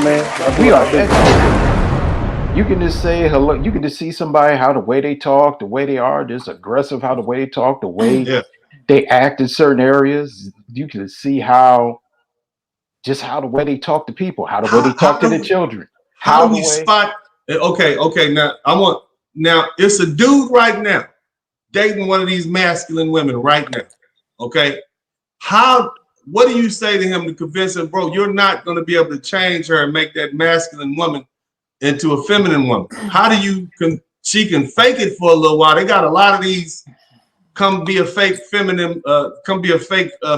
man. We are I do. experts. You can just say hello. You can just see somebody, how the way they talk, the way they are, just aggressive, how the way they talk, the way Yeah. they act in certain areas. You can see how the way they talk to people, how the way they How talk to the do children, how how do the we way. spot? Okay, okay. Now it's a dude right now dating one of these masculine women right now. Okay, what do you say to him to convince him, bro? You're not going to be able to change her and make that masculine woman into a feminine woman. How do you she can fake it for a little while. They got a lot of these come be a fake feminine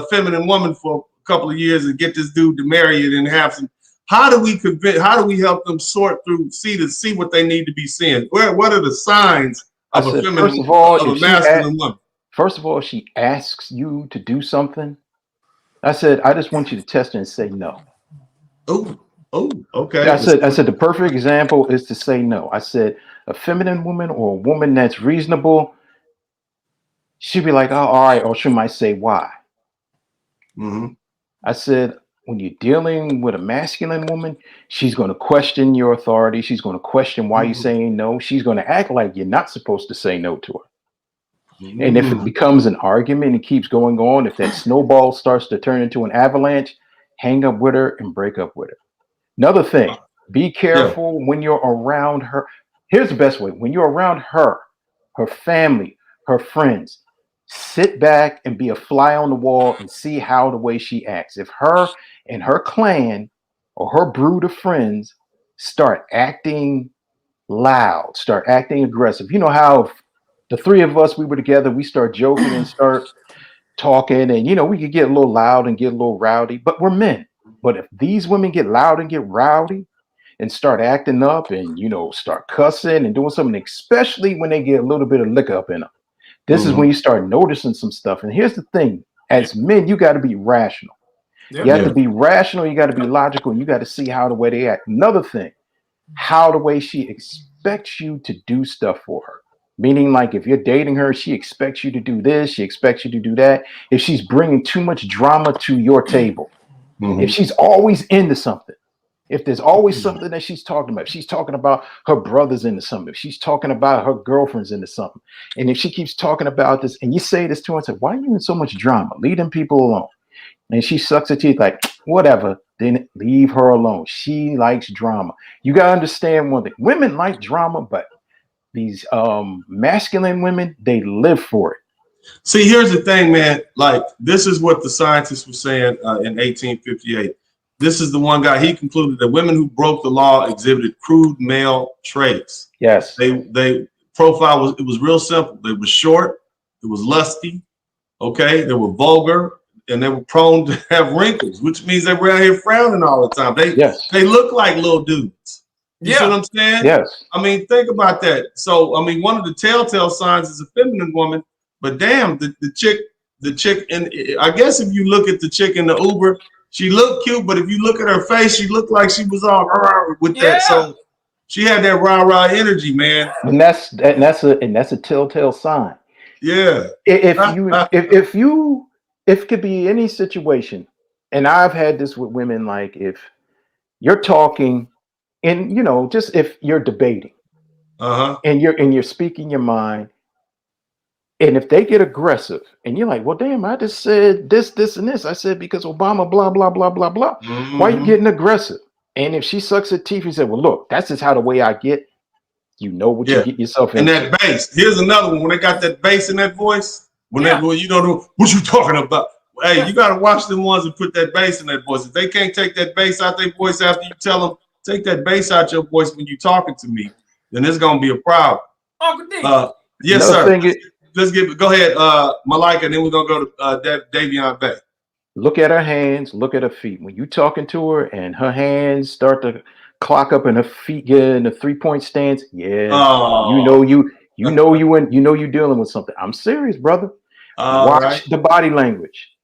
feminine woman for a couple of years and get this dude to marry it and have some. How do we help them sort through, see what they need to be seeing? What are the signs I of a said, feminine of a masculine woman? first of all, she asks you to do something. I said, I just want you to test her and say no. Oh, Yeah, okay. I said the perfect example is to say no. I said a feminine woman or a woman that's reasonable, she'd be like, oh, all right, or she might say why. Mm-hmm. I said, when you're dealing with a masculine woman, she's going to question your authority. She's going to question why you're Mm-hmm. saying no. She's going to act like you're not supposed to say no to her. And if it Mm-hmm. becomes an argument and keeps going on, if that snowball starts to turn into an avalanche, hang up with her and break up with her. Another thing, be Yeah. careful when you're around her. Here's the best way: when you're around her, her family, her friends, sit back and be a fly on the wall and see how the way she acts. If her and her clan or her brood of friends start acting loud, start acting aggressive, you know how if the three of us we were together, we start joking and start talking, and we could get a little loud and get a little rowdy, but we're men. But if these women get loud and get rowdy and start acting up and start cussing and doing something, especially when they get a little bit of liquor up in them, this is Mm-hmm. when you start noticing some stuff. And here's the thing: as men, you got to be rational. You have Yeah. to be rational. You got to be logical. And you got to see how the way they act. Another thing, how the way she expects you to do stuff for her. Meaning, like if you're dating her, she expects you to do this, she expects you to do that. If she's bringing too much drama to your table, if Mm-hmm. she's always into something, if there's always something that she's talking about, if she's talking about her brothers into something, if she's talking about her girlfriends into something, and if she keeps talking about this, and you say this to her and say, why are you in so much drama? Leave them people alone. And she sucks her teeth like, whatever, then leave her alone. She likes drama. You got to understand one thing: women like drama, but these masculine women, they live for it. See, here's the thing, man. Like, this is what the scientists were saying in 1858. This is the one guy. He concluded that women who broke the law exhibited crude male traits. Yes. They profile was real simple. They were short. It was lusty. Okay, they were vulgar, and they were prone to have wrinkles, which means they were out here frowning all the time. Yes. They look like little dudes. You see what I'm saying? Yes. I mean, think about that. So, I mean, one of the telltale signs is a feminine woman. But damn, the chick, and I guess if you look at the chick in the Uber, she looked cute, but if you look at her face, she looked like she was all with that. So she had that rah energy, man. And that's a telltale sign. Yeah. If it could be any situation, and I've had this with women, like if you're talking and just if you're debating and you're speaking your mind. And if they get aggressive and you're like, well, damn, I just said this, and this. I said because Obama, blah, blah, blah, blah, blah. Why are you getting aggressive? And if she sucks her teeth and said, well, look, that's just how the way I get, you know what you get yourself into. And that bass. Here's another one. When they got that bass in that voice, when they go, what you talking about? Hey, you got to watch them ones and put that bass in that voice. If they can't take that bass out their voice after you tell them, take that bass out your voice when you're talking to me, then it's going to be a problem. Uncle D. Yes, sir. Let's go ahead, Malika, and then we're gonna go to Davion Bay. Look at her hands, look at her feet. When you talking to her and her hands start to clock up and her feet get in a 3-point stance, you're dealing with something. I'm serious, brother. Watch the body language.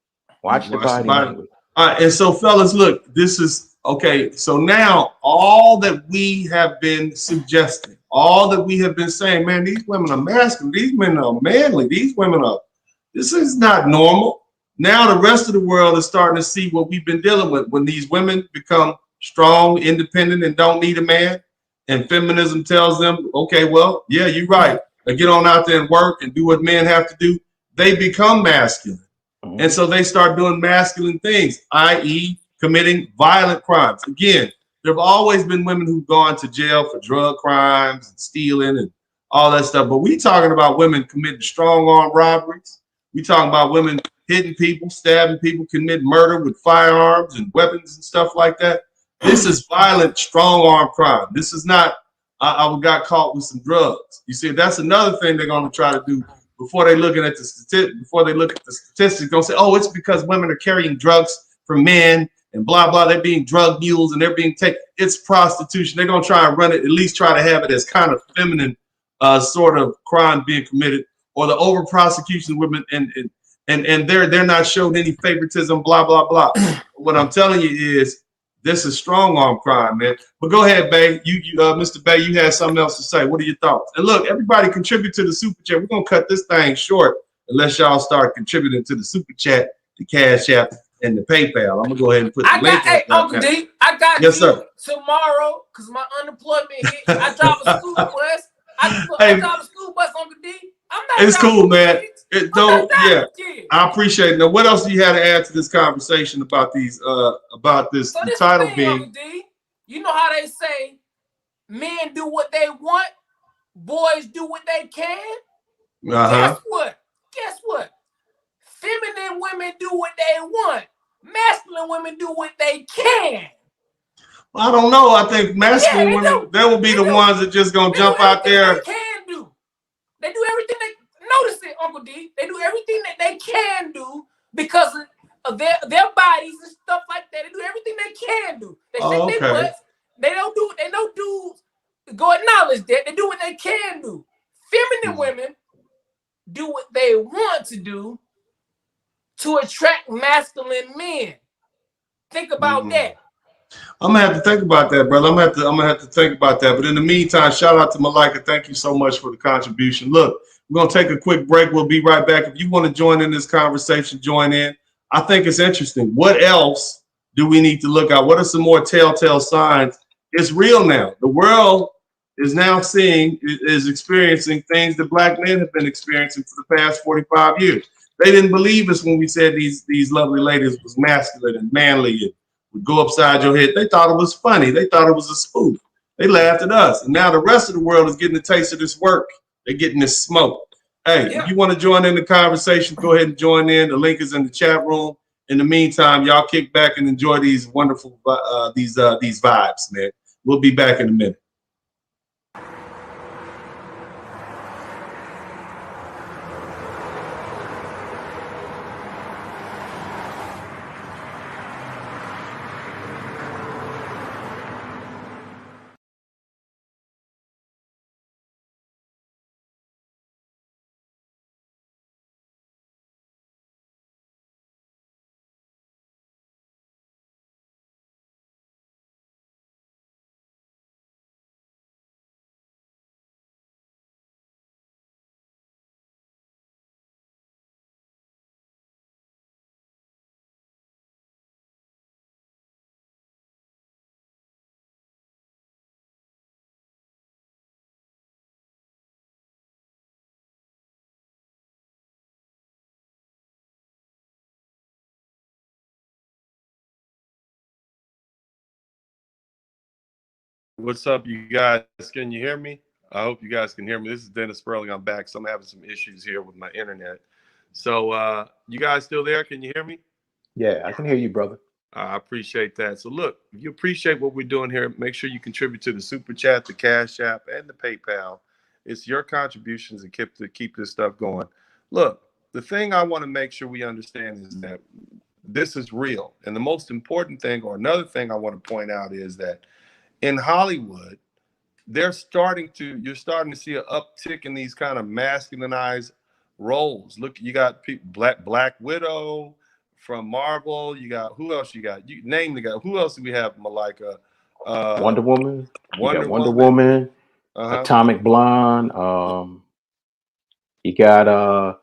Watch the body language. All right, and so fellas, look, this is okay. So now all that we have been suggesting, all that we have been saying, man, these women are masculine, these men are manly, this is not normal. Now the rest of the world is starting to see what we've been dealing with when these women become strong, independent, and don't need a man, and feminism tells them, okay, well, yeah, you're right. Now get on out there and work and do what men have to do. They become masculine. And so they start doing masculine things, i.e., committing violent crimes. Again, there have always been women who've gone to jail for drug crimes and stealing and all that stuff. But we talking about women committing strong arm robberies. We talking about women hitting people, stabbing people, committing murder with firearms and weapons and stuff like that. This is violent, strong arm crime. This is not, I got caught with some drugs. You see, that's another thing they're going to try to do before they looking at the statistics. Before they look at the statistics, going to say, oh, it's because women are carrying drugs from men and blah blah. They're being drug mules and they're being taken. It's prostitution. They're going to try and run it, at least try to have it as kind of feminine sort of crime being committed, or the over prosecution of women, and they're not showing any favoritism. Blah blah blah. What I'm telling you is, this is strong arm crime, man. But go ahead, Bay. Mr. Bay, you had something else to say. What are your thoughts? And look, everybody contribute to the super chat. We're gonna cut this thing short unless y'all start contributing to the super chat, the Cash App, and the PayPal. I'm gonna go ahead and put the link. Hey, Uncle D, I got yes, sir. Tomorrow because my unemployment hit. I drive a school bus. I drive a school bus, Uncle D. I'm not. It's cool, man. I appreciate it. Now, what else do you have to add to this conversation about these? About this? So the title thing, being, Uncle D, you know how they say, men do what they want, boys do what they can. Guess what? Feminine women do what they want. Masculine women do what they can. Well, I don't know. I think masculine women, they will be the ones that just gonna jump out there. They can do. They do everything they notice it, Uncle D. They do everything that they can do because of their bodies and stuff like that. They do everything they can do. They shake their butts. They don't do go acknowledge that. They do what they can do. Feminine women do what they want to do to attract masculine men. Think about that. I'm gonna have to think about that, brother. I'm gonna have to think about that. But in the meantime, shout out to Malika. Thank you so much for the contribution. Look, we're gonna take a quick break. We'll be right back. If you want to join in this conversation, join in. I think it's interesting. What else do we need to look at? What are some more telltale signs? It's real now. The world is now is experiencing things that black men have been experiencing for the past 45 years. They didn't believe us when we said these lovely ladies was masculine and manly and would go upside your head. They thought it was funny. They thought it was a spoof. They laughed at us. And now the rest of the world is getting a taste of this work. They're getting this smoke. Hey, if you want to join in the conversation, go ahead and join in. The link is in the chat room. In the meantime, y'all kick back and enjoy these wonderful these vibes, man. We'll be back in a minute. What's up, you guys? Can you hear me? I hope you guys can hear me. This is DennisSpurling. I'm back. So I'm having some issues here with my internet. So you guys still there? Can you hear me? Yeah, I can hear you, brother. I appreciate that. So look, if you appreciate what we're doing here, make sure you contribute to the Super Chat, the Cash App, and the PayPal. It's your contributions that keep this stuff going. Look, the thing I want to make sure we understand is that this is real. And the most important thing, or another thing I want to point out, is that in Hollywood, you're starting to see an uptick in these kind of masculinized roles. Look, you got Black Widow from Marvel. You got, who else you got? You name the guy. Who else do we have, Malika? Wonder Woman. Wonder Woman. Atomic Blonde. You got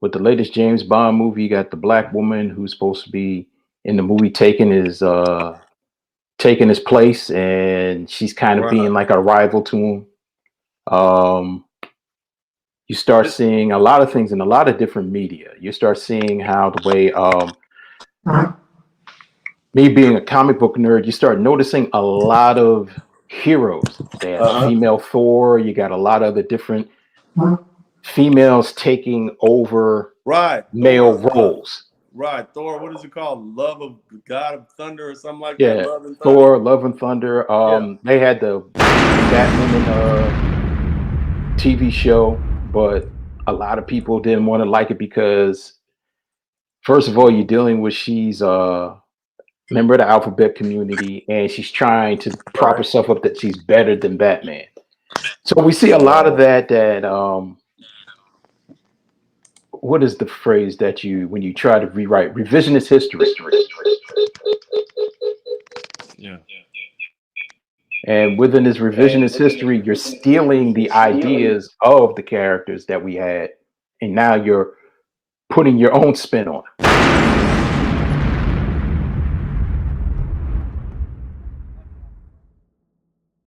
with the latest James Bond movie, you got the black woman who's supposed to be in the movie Taken is Teyonah taking his place, and she's kind of being like a rival to him. You start seeing a lot of things in a lot of different media. You start seeing how the way, me being a comic book nerd, you start noticing a lot of heroes. There's female Thor. You got a lot of the different females taking over male roles. Right, Thor. What is it called? Love of God of Thunder or something like that. Love and Thunder. Thor, Love and Thunder. They had the Batwoman TV show, but a lot of people didn't want to like it because, first of all, you're dealing with she's a member of the alphabet community, and she's trying to prop herself up that she's better than Batman. So we see a lot of that. What is the phrase that when you try to rewrite revisionist history? Yeah. And within this revisionist history, you're stealing the ideas of the characters that we had, and now you're putting your own spin on it.